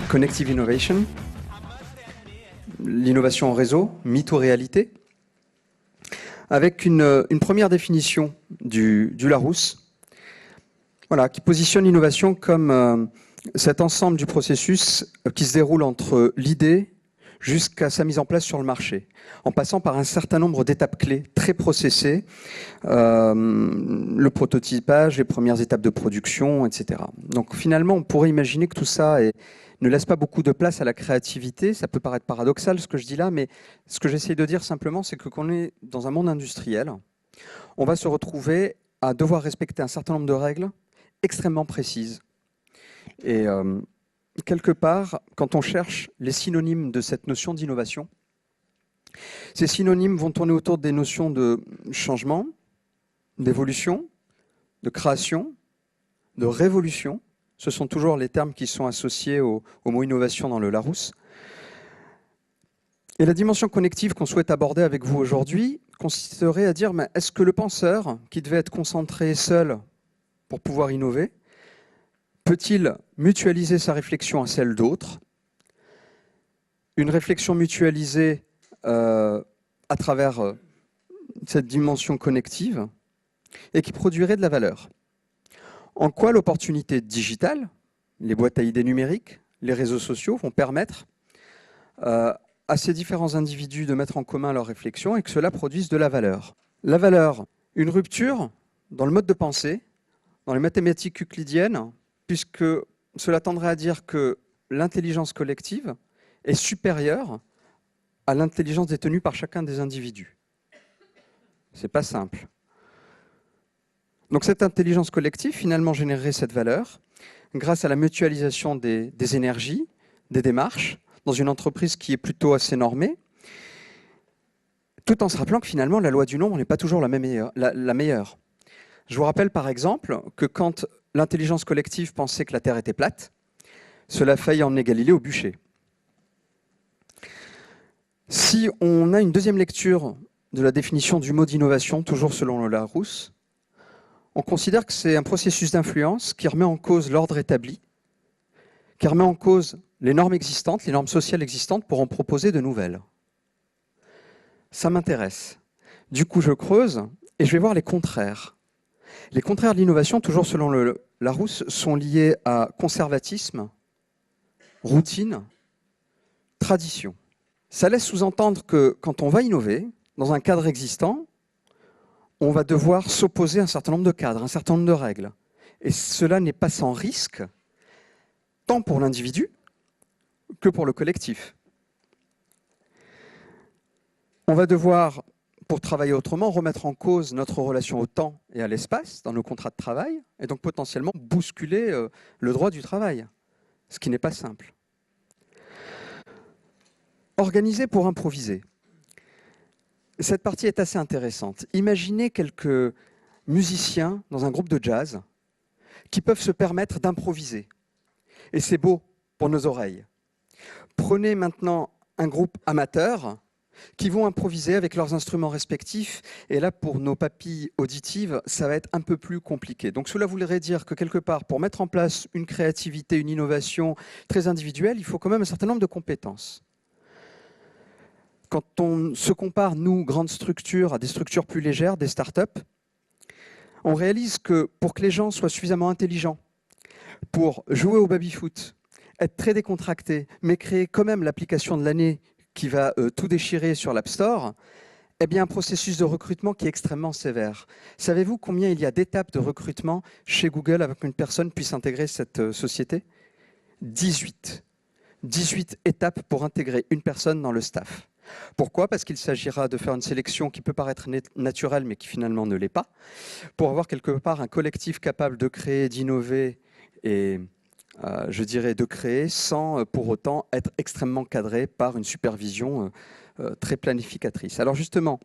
Connective Innovation, l'innovation en réseau, mythe ou réalité, avec une première définition du Larousse, voilà, qui positionne l'innovation comme cet ensemble du processus qui se déroule entre l'idée jusqu'à sa mise en place sur le marché, en passant par un certain nombre d'étapes clés très processées, le prototypage, les premières étapes de production, etc. Donc finalement, on pourrait imaginer que tout ça ne laisse pas beaucoup de place à la créativité. Ça peut paraître paradoxal ce que je dis là, mais ce que j'essaie de dire simplement, c'est que quand on est dans un monde industriel, on va se retrouver à devoir respecter un certain nombre de règles extrêmement précises. Et quelque part, quand on cherche les synonymes de cette notion d'innovation, ces synonymes vont tourner autour des notions de changement, d'évolution, de création, de révolution. Ce sont toujours les termes qui sont associés au mot innovation dans le Larousse. Et la dimension connective qu'on souhaite aborder avec vous aujourd'hui consisterait à dire, est-ce que le penseur, qui devait être concentré seul pour pouvoir innover, peut-il mutualiser sa réflexion à celle d'autres? Une réflexion mutualisée à travers cette dimension connective et qui produirait de la valeur. En quoi l'opportunité digitale, les boîtes à idées numériques, les réseaux sociaux vont permettre à ces différents individus de mettre en commun leurs réflexions et que cela produise de la valeur. La valeur, une rupture dans le mode de pensée, dans les mathématiques euclidiennes, puisque cela tendrait à dire que l'intelligence collective est supérieure à l'intelligence détenue par chacun des individus. C'est pas simple. Donc cette intelligence collective, finalement, générerait cette valeur grâce à la mutualisation des énergies, des démarches, dans une entreprise qui est plutôt assez normée, tout en se rappelant que finalement, la loi du nombre n'est pas toujours la meilleure. Je vous rappelle par exemple que quand l'intelligence collective pensait que la Terre était plate, cela a failli emmener Galilée au bûcher. Si on a une deuxième lecture de la définition du mot d'innovation, toujours selon le Larousse, on considère que c'est un processus d'influence qui remet en cause l'ordre établi, qui remet en cause les normes existantes, les normes sociales existantes pour en proposer de nouvelles. Ça m'intéresse. Du coup, je creuse et je vais voir les contraires. Les contraires de l'innovation, toujours selon le Larousse, sont liés à conservatisme, routine, tradition. Ça laisse sous-entendre que quand on va innover, dans un cadre existant, on va devoir s'opposer à un certain nombre de cadres, un certain nombre de règles. Et cela n'est pas sans risque, tant pour l'individu que pour le collectif. On va devoir, pour travailler autrement, remettre en cause notre relation au temps et à l'espace dans nos contrats de travail, et donc potentiellement bousculer le droit du travail, ce qui n'est pas simple. Organiser pour improviser. Cette partie est assez intéressante. Imaginez quelques musiciens dans un groupe de jazz qui peuvent se permettre d'improviser. Et c'est beau pour nos oreilles. Prenez maintenant un groupe amateur qui vont improviser avec leurs instruments respectifs. Et là, pour nos papilles auditives, ça va être un peu plus compliqué. Donc cela voudrait dire que quelque part, pour mettre en place une créativité, une innovation très individuelle, il faut quand même un certain nombre de compétences. Quand on se compare, nous, grandes structures, à des structures plus légères, des startups, on réalise que pour que les gens soient suffisamment intelligents, pour jouer au baby-foot, être très décontractés, mais créer quand même l'application de l'année qui va tout déchirer sur l'App Store, eh bien un processus de recrutement qui est extrêmement sévère. Savez-vous combien il y a d'étapes de recrutement chez Google avant qu'une personne puisse intégrer cette société ? 18. 18 étapes pour intégrer une personne dans le staff. Pourquoi ? Parce qu'il s'agira de faire une sélection qui peut paraître naturelle, mais qui finalement ne l'est pas, pour avoir quelque part un collectif capable de créer, d'innover et, je dirais, de créer sans pour autant être extrêmement cadré par une supervision très planificatrice. Alors justement,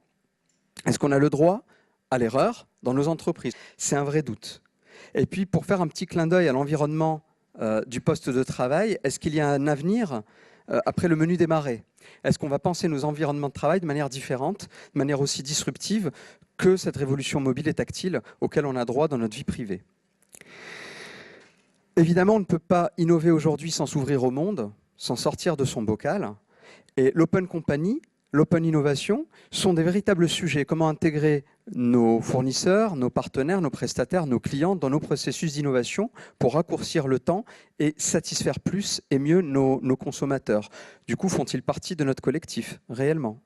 est-ce qu'on a le droit à l'erreur dans nos entreprises ? C'est un vrai doute. Et puis, pour faire un petit clin d'œil à l'environnement du poste de travail, est-ce qu'il y a un avenir après le menu démarrer? Est-ce qu'on va penser nos environnements de travail de manière différente, de manière aussi disruptive que cette révolution mobile et tactile auquel on a droit dans notre vie privée? Évidemment, on ne peut pas innover aujourd'hui sans s'ouvrir au monde, sans sortir de son bocal. Et l'Open Company, l'Open Innovation sont des véritables sujets. Comment intégrer nos fournisseurs, nos partenaires, nos prestataires, nos clients dans nos processus d'innovation pour raccourcir le temps et satisfaire plus et mieux nos consommateurs. Du coup, font-ils partie de notre collectif, réellement ?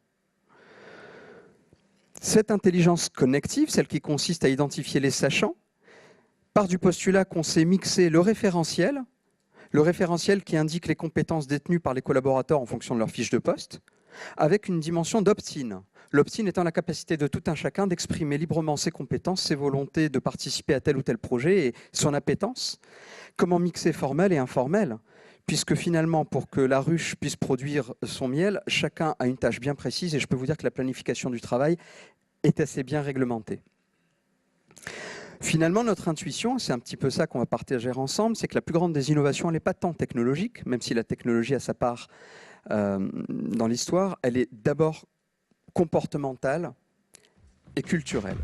Cette intelligence connective, celle qui consiste à identifier les sachants, part du postulat qu'on sait mixer le référentiel qui indique les compétences détenues par les collaborateurs en fonction de leur fiche de poste, avec une dimension d'opt-in. L'opt-in étant la capacité de tout un chacun d'exprimer librement ses compétences, ses volontés de participer à tel ou tel projet et son appétence. Comment mixer formel et informel ? Puisque finalement, pour que la ruche puisse produire son miel, chacun a une tâche bien précise et je peux vous dire que la planification du travail est assez bien réglementée. Finalement, notre intuition, c'est un petit peu ça qu'on va partager ensemble, c'est que la plus grande des innovations, elle n'est pas tant technologique, même si la technologie a sa part dans l'histoire, elle est d'abord comportementale et culturelle.